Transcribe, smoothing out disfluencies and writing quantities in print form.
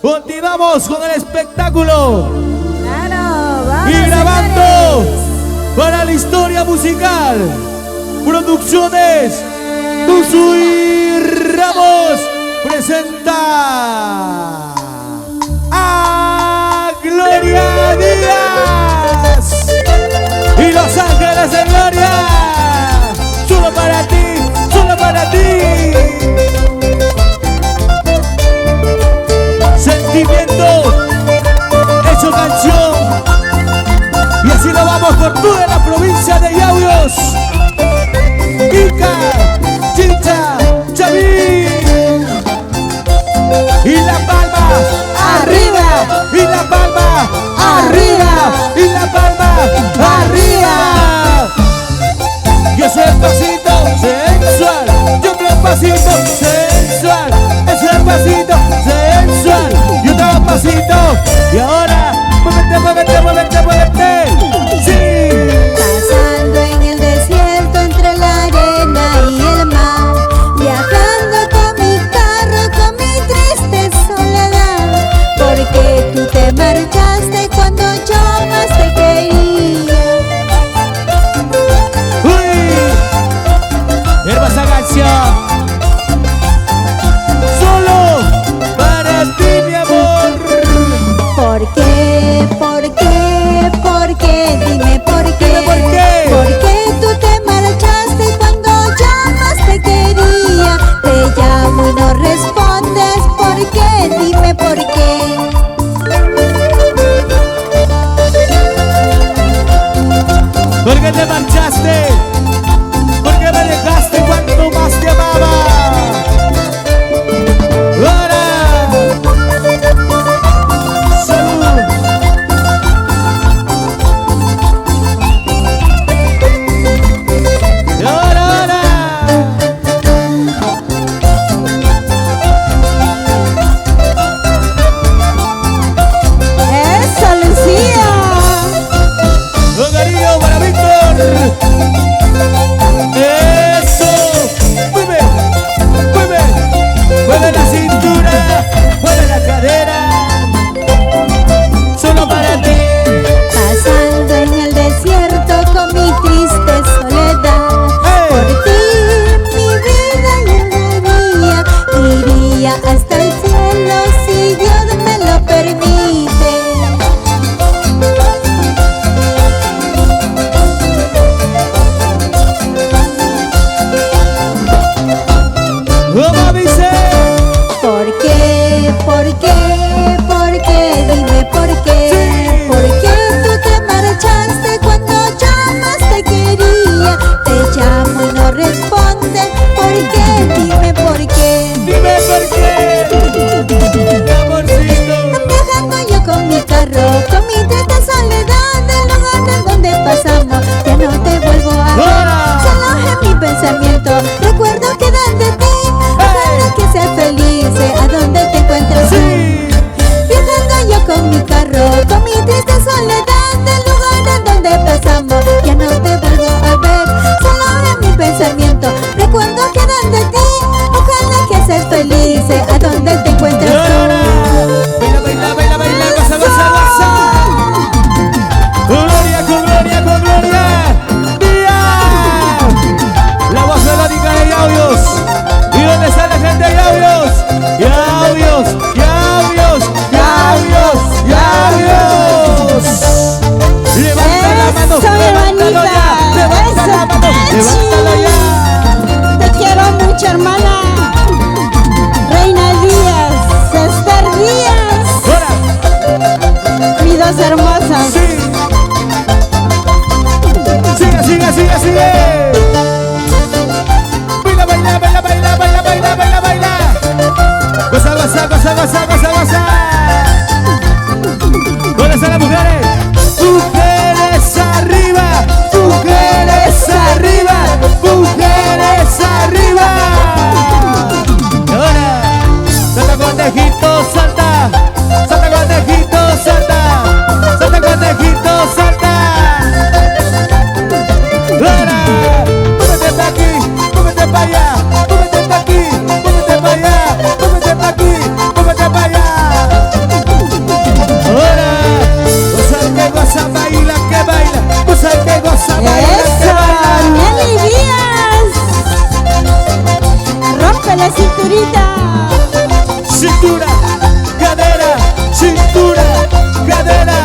Continuamos con el espectáculo. Claro, vamos, Y grabando señores. para la historia musical. Producciones Tuzuy Ramos presenta a Gloria Díaz y Los Ángeles de Gloria. Solo para ti, solo para ti. Sentimiento hecho canción. Y así lo vamos por toda la provincia de Yauyos, Ica, Chincha, Chaví. Y La Palma, arriba. Y La Palma, arriba. Y La Palma, arriba. Y ese pasito sensual, y otro pasito sensual, ese pasito sensual, y otro pasito. Y ahora, muévete, muévete, muévete, muévete. Sí. Pasando en el desierto entre la arena y el mar, viajando con mi carro, con mi triste soledad, porque tú te marchaste cuando yo más te quería. Uy, hermosa canción. Solo para ti, mi amor. ¿Por qué? ¿Por qué? ¿Por qué? Dime por qué. Dime por qué. ¿Por qué tú te marchaste cuando yo más te quería? Te llamo y no respondes. ¿Por qué? Dime por qué. ¿Por qué te marchaste? ¿Por qué me dejaste cuando más te amaba? Ahora, salud. Y ahora. ¡Eso, Lucía! Un cariño para Víctor. rompe la cinturita. Cintura, cadera, cintura, cadera.